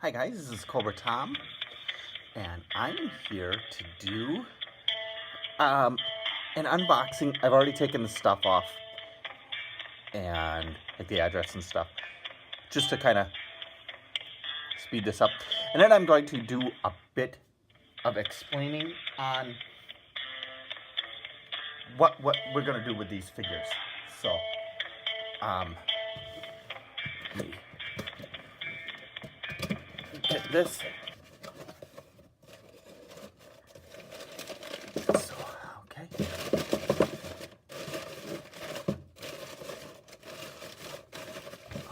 Hi guys, this is Cobra Tom, and I'm here to do an unboxing. I've already taken the stuff off, and like the address and stuff, just to kind of speed this up. And then I'm going to do a bit of explaining on what we're going to do with these figures. So, let me get this. So, okay.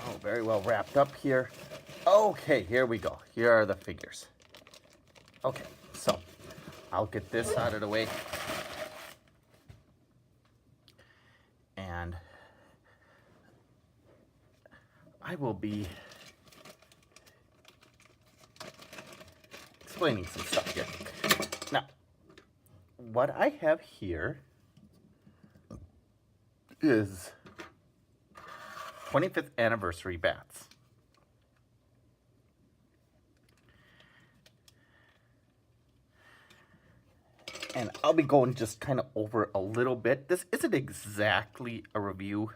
Oh, very well wrapped up here. Okay, here we go. Here are the figures. Okay, so I'll get this out of the way. And I will be explaining some stuff here. Now, what I have here is 25th Anniversary B.A.T.s. And I'll be going just kind of over a little bit. This isn't exactly a review.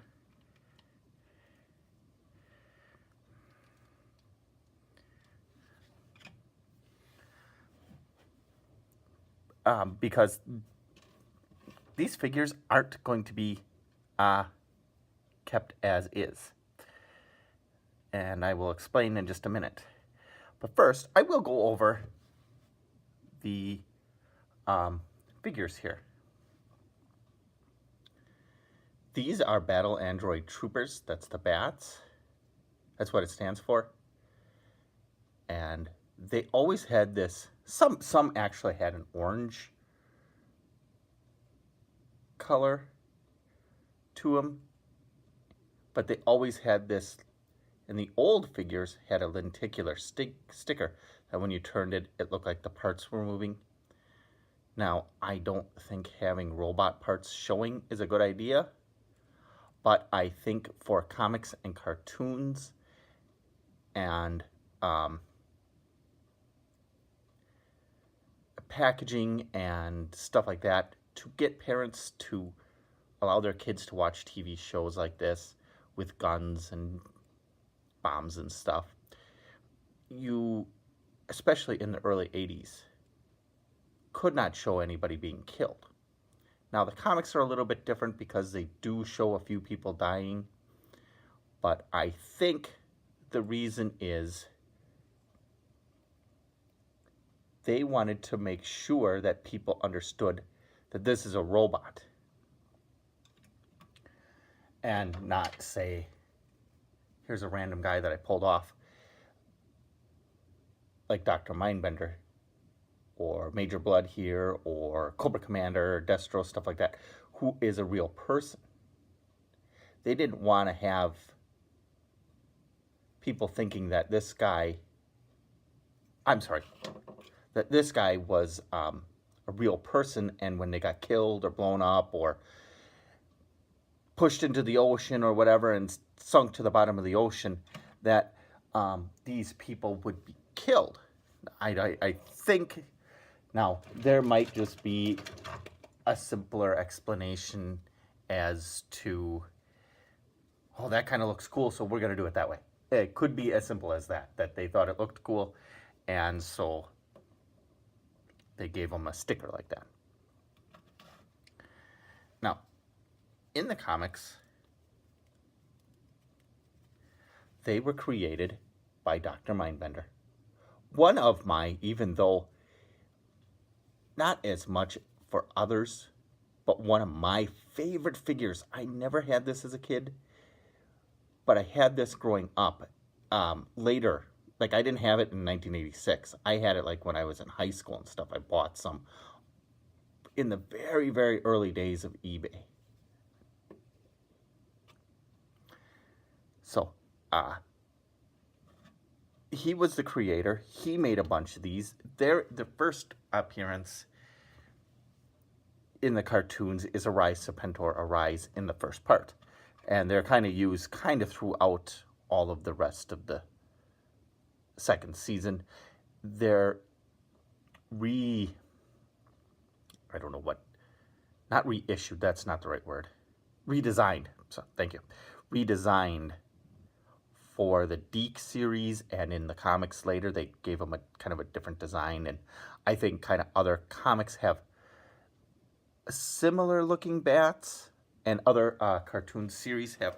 Because these figures aren't going to be kept as is. And I will explain in just a minute. But first, I will go over the figures here. These are Battle Android Troopers. That's the B.A.T.s. That's what it stands for. And they always had this, some actually had an orange color to them, but they always had this, and the old figures had a lenticular sticker that when you turned it, it looked like the parts were moving. Now, I don't think having robot parts showing is a good idea, but I think for comics and cartoons and packaging and stuff like that, to get parents to allow their kids to watch TV shows like this with guns and bombs and stuff, you, especially in the early 80s, could not show anybody being killed. Now, the comics are a little bit different because they do show a few people dying, but I think the reason is they wanted to make sure that people understood that this is a robot and not say, here's a random guy that I pulled off, like Dr. Mindbender or Major Blood here, or Cobra Commander, or Destro, stuff like that, who is a real person. They didn't want to have people thinking that this guy, that this guy was a real person, and when they got killed or blown up or pushed into the ocean or whatever and sunk to the bottom of the ocean, that these people would be killed. I think, now, there might just be a simpler explanation as to, oh, that kind of looks cool, so we're going to do it that way. It could be as simple as that, that they thought it looked cool, and so they gave them a sticker like that. Now, in the comics, they were created by Dr. Mindbender. One of my, even though not as much for others, but one of my favorite figures. I never had this as a kid, but I had this growing up. Later, like I didn't have it in 1986. I had it like when I was in high school and stuff. I bought some in the very, very early days of eBay. So, he was the creator. He made a bunch of these. The first appearance in the cartoons is Arise Serpentor, Arise in the first part. And they're kind of used kind of throughout all of the rest of the second season. They're I don't know what, not reissued, that's not the right word. Redesigned, so thank you. Redesigned for the Deke series, and in the comics later, they gave them a kind of a different design, and I think kind of other comics have similar looking bats, and other cartoon series have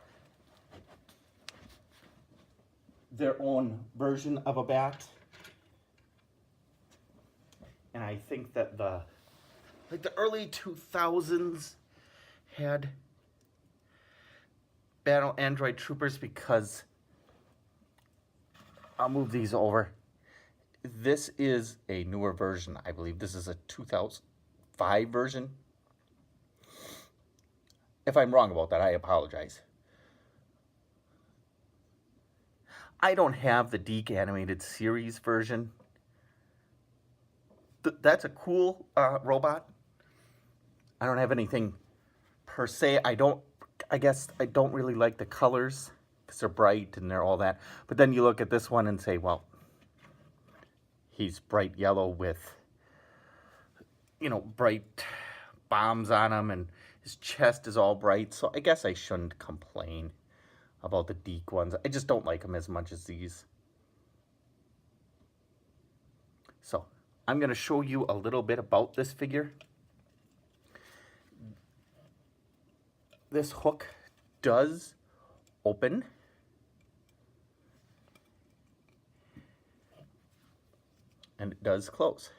their own version of a bat. And I think that the early 2000s had Battle Android Troopers, because I'll move these over. This is a newer version, I believe. This is a 2005 version. If I'm wrong about that, I apologize. I don't have the Deke animated series version. That's a cool robot. I don't have anything per se. I guess I don't really like the colors because they're bright and they're all that. But then you look at this one and say, well, he's bright yellow with, you know, bright bombs on him, and his chest is all bright. So I guess I shouldn't complain about the Deke ones. I just don't like them as much as these. So I'm going to show you a little bit about this figure. This hook does open. And it does close.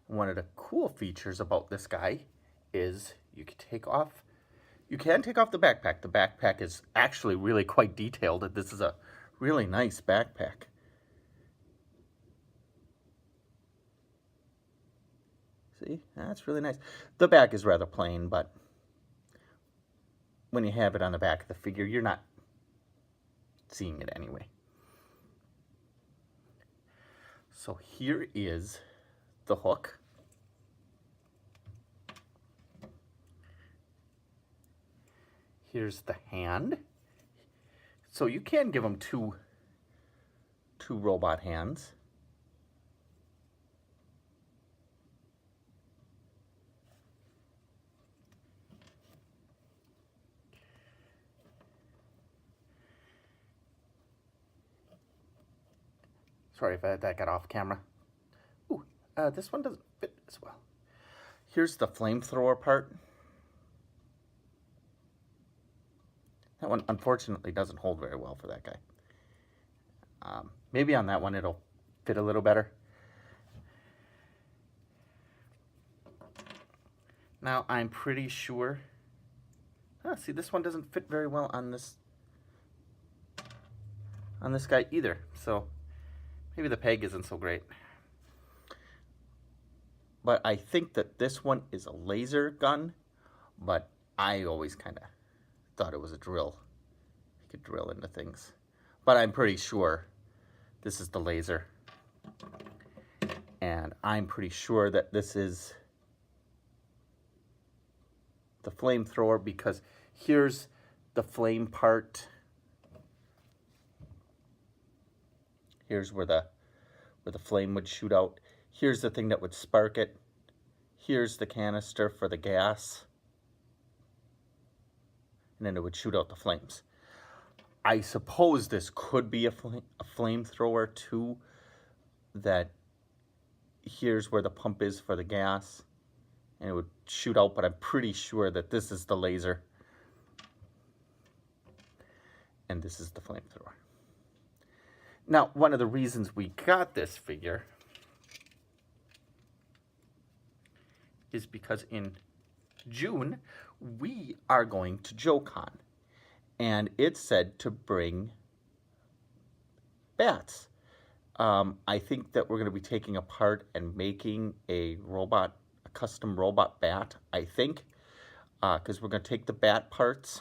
One of the cool features about this guy is you can take off the backpack. The backpack is actually really quite detailed. This is a really nice backpack. See, that's really nice. The back is rather plain, but when you have it on the back of the figure, you're not seeing it anyway. So here is the hook. Here's the hand. So you can give them two robot hands. Sorry if that got off camera. Ooh, this one doesn't fit as well. Here's the flamethrower part. That one unfortunately doesn't hold very well for that guy. Maybe on that one it'll fit a little better. Now I'm pretty sure, see, this one doesn't fit very well on this guy either. So maybe the peg isn't so great. But I think that this one is a laser gun, but I always kind of thought it was a drill. You could drill into things. But I'm pretty sure this is the laser. And I'm pretty sure that this is the flamethrower, because here's the flame part. Here's where the flame would shoot out. Here's the thing that would spark it. Here's the canister for the gas. And then it would shoot out the flames. I suppose this could be a flamethrower too. That here's where the pump is for the gas. And it would shoot out, but I'm pretty sure that this is the laser. And this is the flamethrower. Now, one of the reasons we got this figure is because in June, we are going to JoeCon. And it's said to bring bats. I think that we're going to be taking apart and making a custom robot bat, I think. Because we're going to take the bat parts.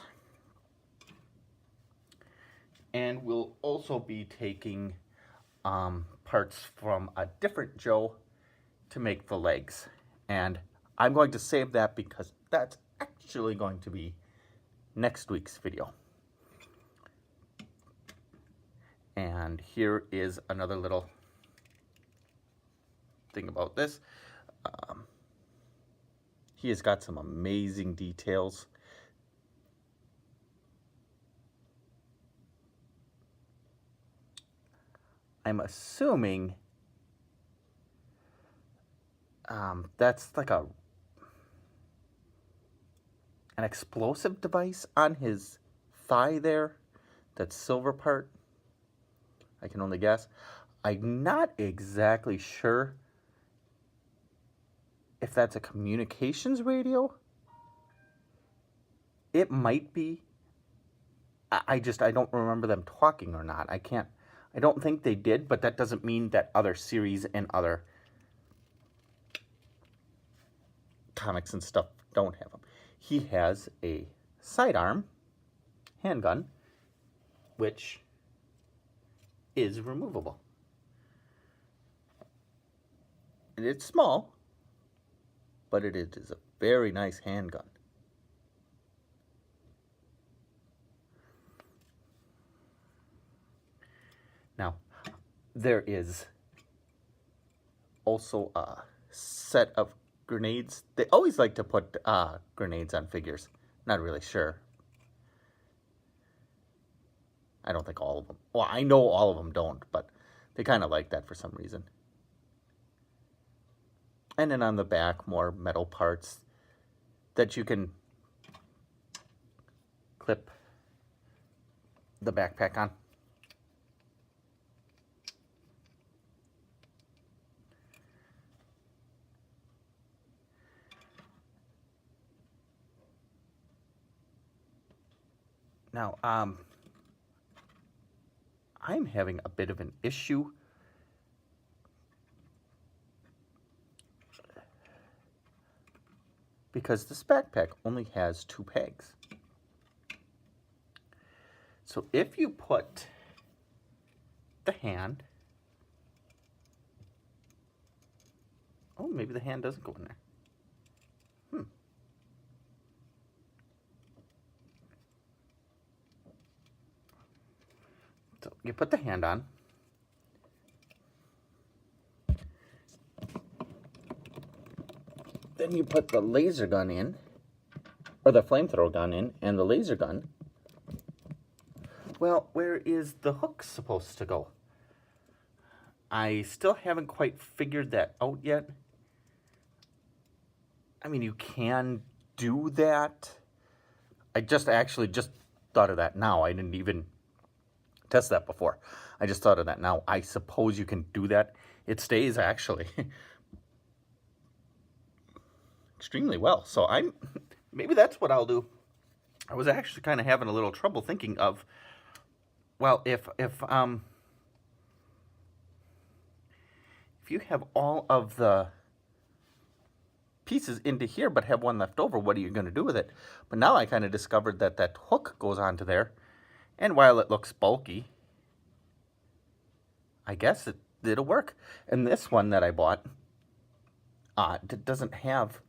And we'll also be taking parts from a different Joe to make the legs. And I'm going to save that because that's actually going to be next week's video. And here is another little thing about this. He has got some amazing details. I'm assuming that's like an explosive device on his thigh there. That silver part. I can only guess. I'm not exactly sure if that's a communications radio. It might be. I don't remember them talking or not. I don't think they did, but that doesn't mean that other series and other comics and stuff don't have them. He has a sidearm handgun, which is removable. And it's small, but it is a very nice handgun. Now, there is also a set of grenades. They always like to put grenades on figures. Not really sure. I don't think all of them. Well, I know all of them don't, but they kind of like that for some reason. And then on the back, more metal parts that you can clip the backpack on. Now, I'm having a bit of an issue because this backpack only has 2 pegs. So if you put the hand, oh, maybe the hand doesn't go in there. So you put the hand on. Then you put the laser gun in, or the flamethrower gun in, and the laser gun. Well, where is the hook supposed to go? I still haven't quite figured that out yet. I mean, you can do that. I actually just thought of that now. I didn't even test that before. I just thought of that now. I suppose you can do that. It stays actually extremely well. So maybe that's what I'll do. I was actually kind of having a little trouble thinking of, well, if you have all of the pieces into here but have one left over, what are you going to do with it? But now I kind of discovered that that hook goes onto there, and while it looks bulky, I guess it'll work. And this one that I bought doesn't have,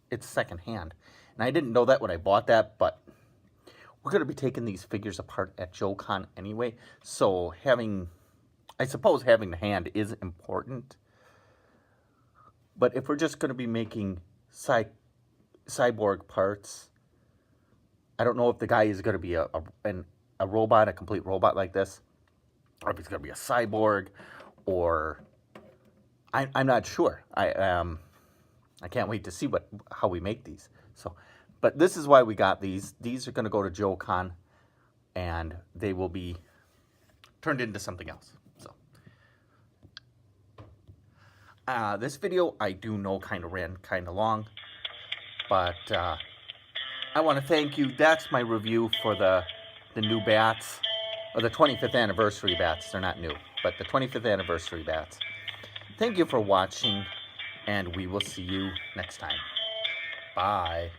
it's secondhand. And I didn't know that when I bought that, but we're going to be taking these figures apart at JoeCon anyway, so I suppose having the hand is important. But if we're just going to be making cyborg parts, I don't know if the guy is going to be a robot, a complete robot like this, or if he's going to be a cyborg, or I'm not sure. I can't wait to see how we make these. So, but this is why we got these. These are going to go to JoeCon, and they will be turned into something else. So, this video I do know kind of ran kind of long, but I want to thank you. That's my review for the new B.A.T.s, or the 25th anniversary B.A.T.s. They're not new, but the 25th anniversary B.A.T.s. Thank you for watching, and we will see you next time. Bye.